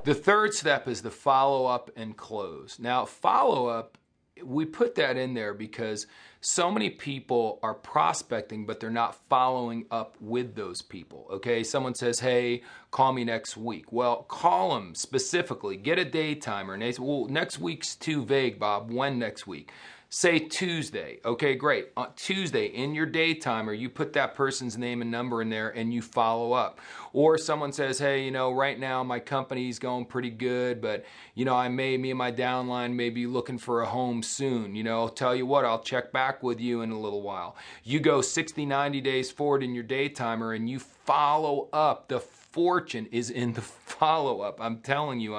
The third step is the follow-up and close. Now, follow-up, we put that in there because so many people are prospecting, but they're not following up with those people, okay? Someone says, hey, call me next week. Well, call them specifically. Get a day timer. And they say, well, next week's too vague, Bob. When next week? Say Tuesday. Okay, great. On Tuesday, in your day timer, you put that person's name and number in there and you follow up. Or someone says, hey, right now my company's going pretty good, but, me and my downline may be looking for a home soon. I'll tell you what, I'll check back with you in a little while. You go 60, 90 days forward in your day timer and you follow up. The fortune is in the follow-up. I'm telling you.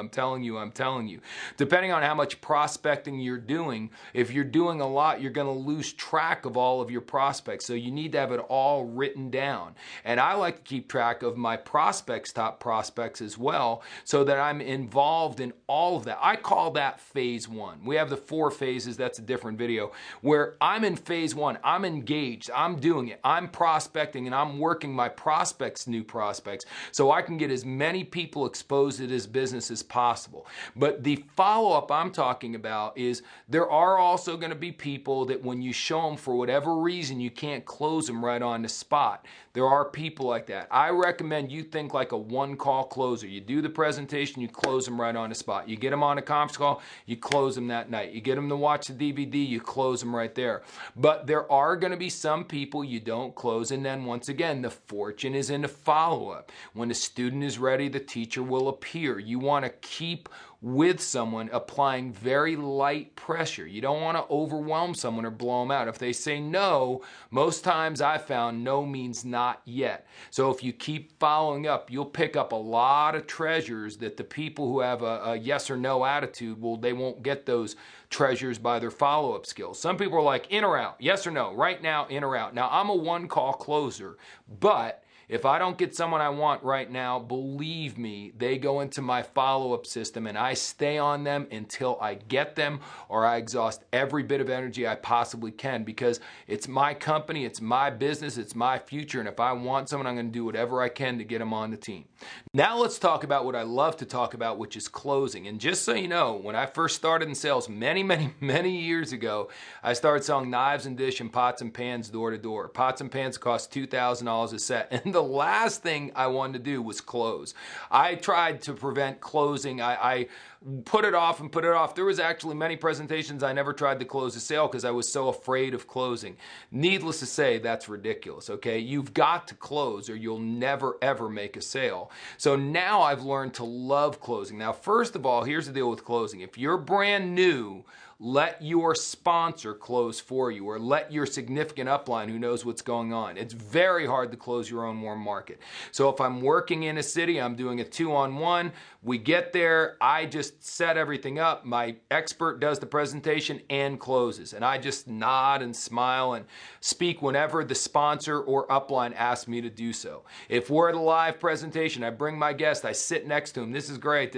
Depending on how much prospecting you're doing, if you're doing a lot, you're going to lose track of all of your prospects. So you need to have it all written down. And I like to keep track of my prospects, top prospects as well, so that I'm involved in all of that. I call that phase one. We have the 4 phases. That's a different video where I'm in phase one. I'm engaged. I'm doing it. I'm prospecting and I'm working my prospects, new prospects. So I can get as many people exposed to this business as possible. But the follow-up I'm talking about is there are also going to be people that when you show them for whatever reason, you can't close them right on the spot. There are people like that. I recommend you think like a one-call closer. You do the presentation, you close them right on the spot. You get them on a conference call, you close them that night. You get them to watch the DVD, you close them right there. But there are going to be some people you don't close, and then once again, the fortune is in the follow-up. When the student is ready, the teacher will appear. You want to keep with someone applying very light pressure. You don't want to overwhelm someone or blow them out. If they say no, most times I've found no means not yet. So if you keep following up, you'll pick up a lot of treasures that the people who have a yes or no attitude, they won't get those treasures by their follow-up skills. Some people are like, in or out, yes or no, right now, in or out. Now, I'm a one-call closer, but if I don't get someone I want right now, believe me, they go into my follow-up system and I stay on them until I get them or I exhaust every bit of energy I possibly can, because it's my company, it's my business, it's my future, and if I want someone, I'm going to do whatever I can to get them on the team. Now let's talk about what I love to talk about, which is closing. And just so you know, when I first started in sales many years ago, I started selling knives and dish and pots and pans door to door. Pots and pans cost $2,000 a set. And the last thing I wanted to do was close. I tried to prevent closing. I put it off and put it off. There was actually many presentations I never tried to close a sale because I was so afraid of closing. Needless to say, that's ridiculous, okay? You've got to close or you'll never ever make a sale. So now I've learned to love closing. Now, first of all, here's the deal with closing. If you're brand new, let your sponsor close for you, or let your significant upline who knows what's going on. It's very hard to close your own warm market. So if I'm working in a city, I'm doing a 2-on-1, we get there, I just set everything up, my expert does the presentation and closes, and I just nod and smile and speak whenever the sponsor or upline asks me to do so. If we're at a live presentation, I bring my guest, I sit next to him, this is great,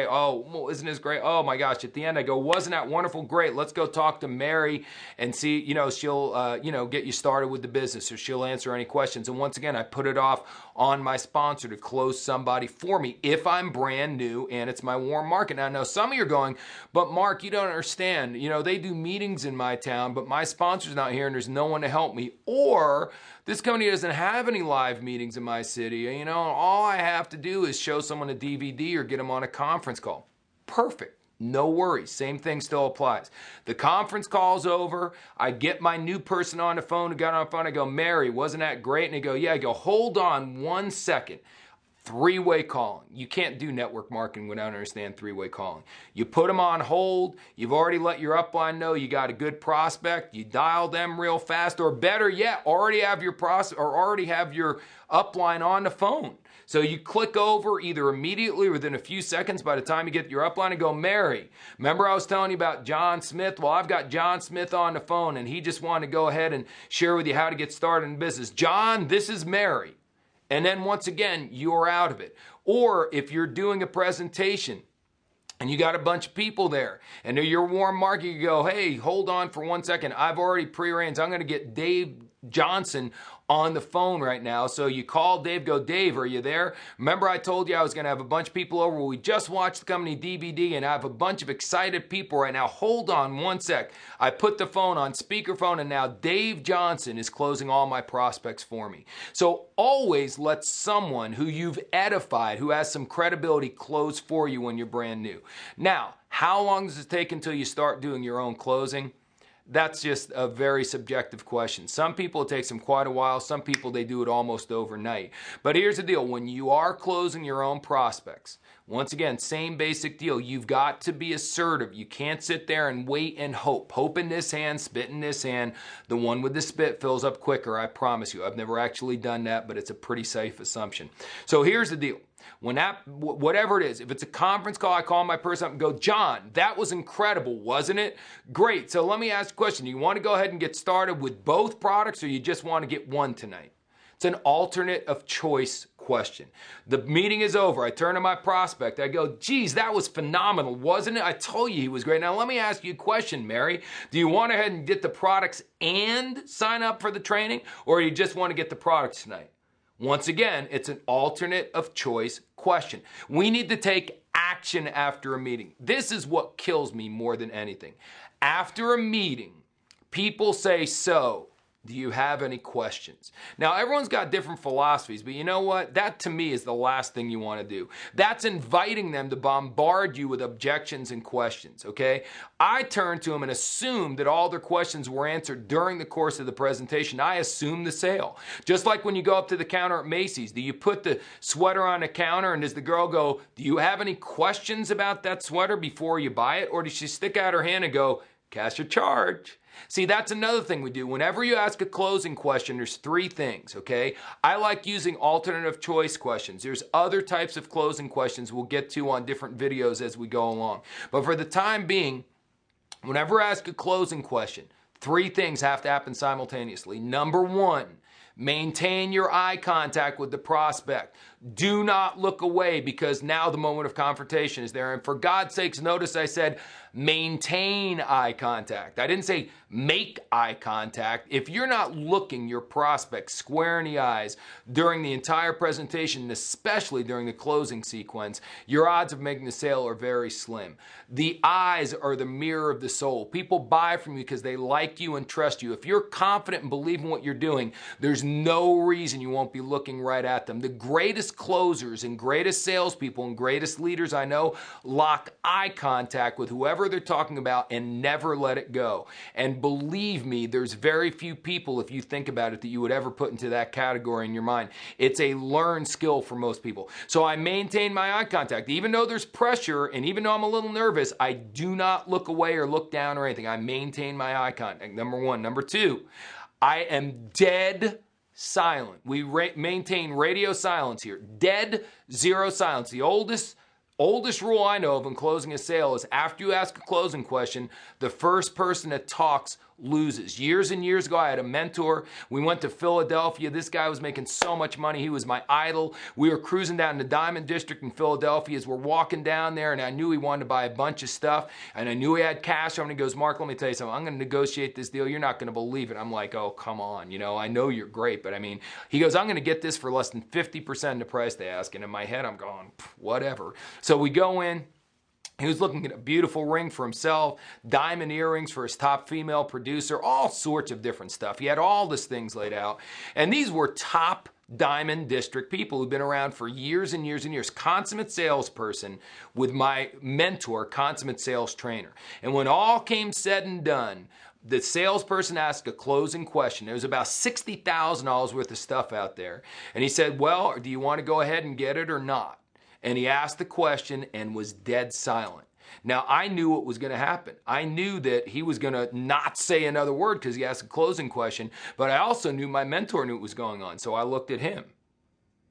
oh, isn't this great, oh my gosh, at the end I go, wasn't that wonderful? Great, let's go talk to Mary and see, she'll, get you started with the business, or she'll answer any questions. And once again, I put it off on my sponsor to close somebody for me if I'm brand new and it's my warm market. Now, I know some of you are going, but Mark, you don't understand. They do meetings in my town, but my sponsor's not here and there's no one to help me. Or this company doesn't have any live meetings in my city. All I have to do is show someone a DVD or get them on a conference call. Perfect. No worries. Same thing still applies. The conference call's over. I get my new person on the phone who got on the phone. I go, Mary, wasn't that great? And they go, yeah. I go, hold on 1 second. 3-way calling. You can't do network marketing without understanding 3-way calling. You put them on hold. You've already let your upline know you got a good prospect. You dial them real fast, or better yet, already have your upline on the phone. So you click over either immediately or within a few seconds by the time you get your upline and go, Mary, remember I was telling you about John Smith? Well, I've got John Smith on the phone and he just wanted to go ahead and share with you how to get started in business. John, this is Mary. And then once again, you're out of it. Or if you're doing a presentation and you got a bunch of people there and they're your warm market, you go, hey, hold on for 1 second. I've already prearranged. I'm going to get Dave Johnson on the phone right now. So you call Dave, go, Dave, are you there? Remember I told you I was going to have a bunch of people over. We just watched the company DVD and I have a bunch of excited people right now. Hold on one sec. I put the phone on speakerphone and now Dave Johnson is closing all my prospects for me. So always let someone who you've edified, who has some credibility, close for you when you're brand new. Now, how long does it take until you start doing your own closing? That's just a very subjective question. Some people, it takes them quite a while. Some people, they do it almost overnight. But here's the deal. When you are closing your own prospects, once again, same basic deal. You've got to be assertive. You can't sit there and wait and hope. Hope in this hand, spit in this hand. The one with the spit fills up quicker, I promise you. I've never actually done that, but it's a pretty safe assumption. So here's the deal. Whatever it is, if it's a conference call, I call my person up and go, John, that was incredible, wasn't it? Great. So let me ask a question. Do you want to go ahead and get started with both products or you just want to get one tonight? It's an alternate of choice question. The meeting is over. I turn to my prospect. I go, geez, that was phenomenal, wasn't it? I told you he was great. Now let me ask you a question, Mary. Do you want to go ahead and get the products and sign up for the training or you just want to get the products tonight? Once again, it's an alternate of choice question. We need to take action after a meeting. This is what kills me more than anything. After a meeting, people say, so, do you have any questions? Now, everyone's got different philosophies, but you know what? That to me is the last thing you want to do. That's inviting them to bombard you with objections and questions, okay? I turned to them and assumed that all their questions were answered during the course of the presentation. I assumed the sale. Just like when you go up to the counter at Macy's, do you put the sweater on the counter and does the girl go, do you have any questions about that sweater before you buy it? Or does she stick out her hand and go, cash or charge? See, that's another thing we do. Whenever you ask a closing question, there's three things, okay? I like using alternative choice questions. There's other types of closing questions we'll get to on different videos as we go along. But for the time being, whenever I ask a closing question, three things have to happen simultaneously. Number one, maintain your eye contact with the prospect. Do not look away because now the moment of confrontation is there. And for God's sakes, notice I said maintain eye contact. I didn't say make eye contact. If you're not looking your prospect square in the eyes during the entire presentation, especially during the closing sequence, your odds of making the sale are very slim. The eyes are the mirror of the soul. People buy from you because they like you and trust you. If you're confident and believe in what you're doing, there's no reason you won't be looking right at them. The greatest closers and greatest salespeople and greatest leaders I know lock eye contact with whoever they're talking about and never let it go. And believe me, there's very few people, if you think about it, that you would ever put into that category in your mind. It's a learned skill for most people. So I maintain my eye contact. Even though there's pressure and even though I'm a little nervous, I do not look away or look down or anything. I maintain my eye contact, number one. Number two, I am dead silent. We maintain radio silence here. Dead, zero silence. The oldest rule I know of in closing a sale is after you ask a closing question, the first person that talks loses. Years and years ago, I had a mentor. We went to Philadelphia. This guy was making so much money. He was my idol. We were cruising down the Diamond District in Philadelphia as we're walking down there, and I knew he wanted to buy a bunch of stuff, and I knew he had cash on him. He goes, Mark, let me tell you something. I'm going to negotiate this deal. You're not going to believe it. I'm like, oh, come on. You know, I know you're great, but I mean, he goes, I'm going to get this for less than 50% of the price they ask. And in my head, I'm going, whatever. So we go in. He was looking at a beautiful ring for himself, diamond earrings for his top female producer, all sorts of different stuff. He had all these things laid out. And these were top Diamond District people who've been around for years and years and years. Consummate salesperson with my mentor, consummate sales trainer. And when all came said and done, the salesperson asked a closing question. There was about $60,000 worth of stuff out there. And he said, well, do you want to go ahead and get it or not? And he asked the question and was dead silent. Now, I knew what was going to happen. I knew that he was going to not say another word because he asked a closing question, but I also knew my mentor knew what was going on, so I looked at him.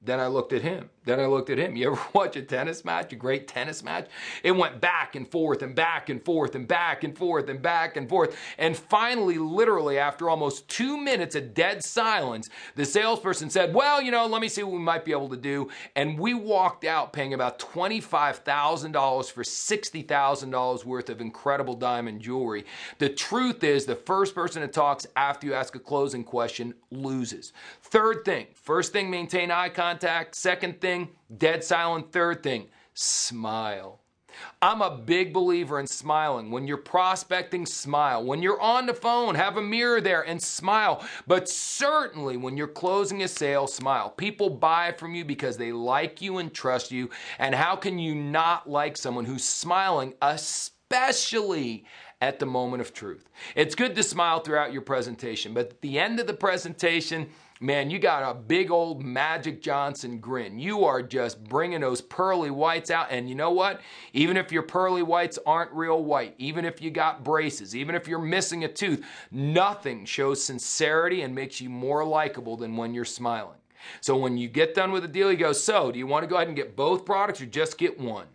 Then I looked at him. Then I looked at him. You ever watch a tennis match, a great tennis match? It went back and forth and back and forth and back and forth and back and forth. And finally, literally, after almost 2 minutes of dead silence, the salesperson said, well, let me see what we might be able to do. And we walked out paying about $25,000 for $60,000 worth of incredible diamond jewelry. The truth is, the first person that talks after you ask a closing question loses. Third thing, first thing, maintain eye contact. Second thing, dead silent. Third thing, smile. I'm a big believer in smiling. When you're prospecting, smile. When you're on the phone, have a mirror there and smile. But certainly when you're closing a sale, smile. People buy from you because they like you and trust you. And how can you not like someone who's smiling, especially at the moment of truth? It's good to smile throughout your presentation, but at the end of the presentation, man, you got a big old Magic Johnson grin. You are just bringing those pearly whites out. And you know what? Even if your pearly whites aren't real white, even if you got braces, even if you're missing a tooth, nothing shows sincerity and makes you more likable than when you're smiling. So when you get done with a deal, you go, so do you want to go ahead and get both products or just get one?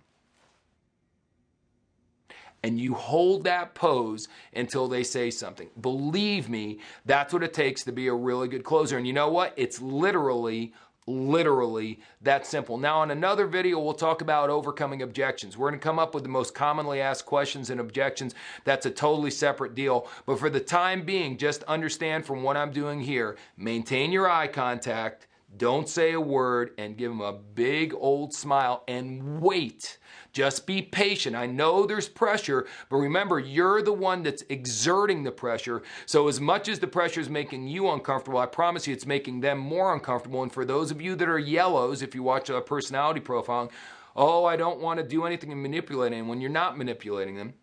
And you hold that pose until they say something. Believe me, that's what it takes to be a really good closer. And you know what? It's literally that simple. Now, in another video, we'll talk about overcoming objections. We're going to come up with the most commonly asked questions and objections. That's a totally separate deal. But for the time being, just understand from what I'm doing here, maintain your eye contact, don't say a word, and give them a big old smile and wait. Just be patient. I know there's pressure, but remember, you're the one that's exerting the pressure. So as much as the pressure is making you uncomfortable, I promise you it's making them more uncomfortable. And for those of you that are yellows, if you watch a personality profiling, oh, I don't want to do anything and manipulate anyone. When you're not manipulating them.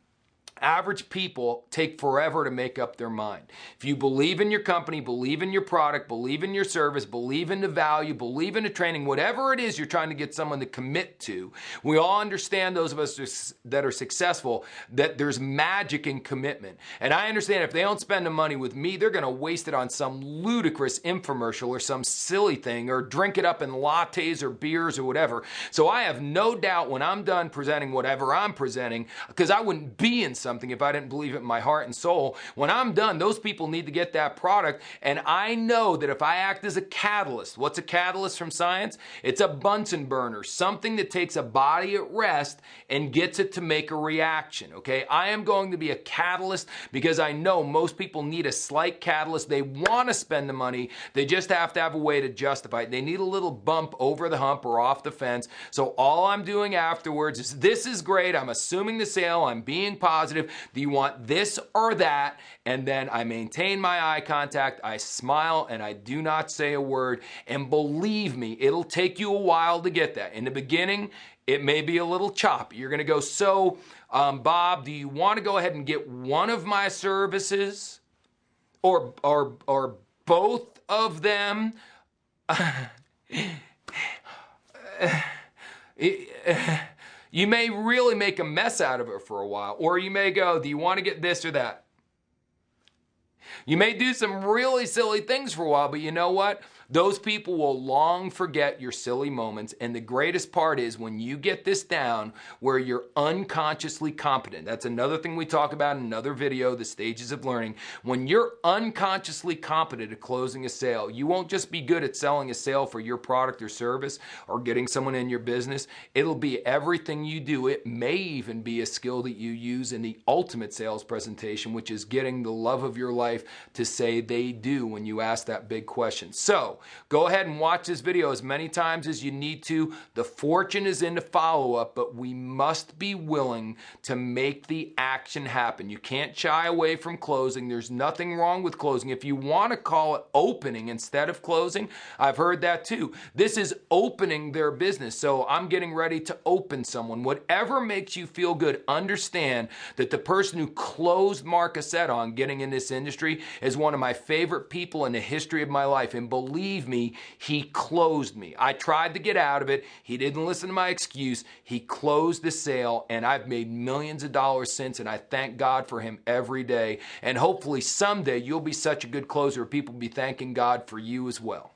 Average people take forever to make up their mind. If you believe in your company, believe in your product, believe in your service, believe in the value, believe in the training, whatever it is you're trying to get someone to commit to, we all understand, those of us that are successful, that there's magic in commitment. And I understand if they don't spend the money with me, they're going to waste it on some ludicrous infomercial or some silly thing, or drink it up in lattes or beers or whatever. So I have no doubt when I'm done presenting whatever I'm presenting, because I wouldn't be in something if I didn't believe it in my heart and soul. When I'm done, those people need to get that product. And I know that if I act as a catalyst, what's a catalyst from science? It's a Bunsen burner, something that takes a body at rest and gets it to make a reaction, okay? I am going to be a catalyst because I know most people need a slight catalyst. They want to spend the money. They just have to have a way to justify it. They need a little bump over the hump or off the fence. So all I'm doing afterwards is, this is great. I'm assuming the sale. I'm being positive. Do you want this or that? And then I maintain my eye contact, I smile, and I do not say a word. And believe me, it'll take you a while to get that. In the beginning, it may be a little choppy. You're going to go, so, Bob, do you want to go ahead and get one of my services or both of them? You may really make a mess out of it for a while, or you may go, do you want to get this or that? You may do some really silly things for a while, but you know what? Those people will long forget your silly moments. And the greatest part is when you get this down where you're unconsciously competent. That's another thing we talk about in another video, the stages of learning. When you're unconsciously competent at closing a sale, you won't just be good at selling a sale for your product or service or getting someone in your business. It'll be everything you do. It may even be a skill that you use in the ultimate sales presentation, which is getting the love of your life to say they do when you ask that big question. So go ahead and watch this video as many times as you need to. The fortune is in the follow-up, but we must be willing to make the action happen. You can't shy away from closing. There's nothing wrong with closing. If you want to call it opening instead of closing, I've heard that too. This is opening their business. So I'm getting ready to open someone. Whatever makes you feel good, understand that the person who closed Marc Accetta on getting in this industry is one of my favorite people in the history of my life. And believe me, he closed me. I tried to get out of it. He didn't listen to my excuse. He closed the sale, and I've made millions of dollars since, and I thank God for him every day. And hopefully someday you'll be such a good closer, people will be thanking God for you as well.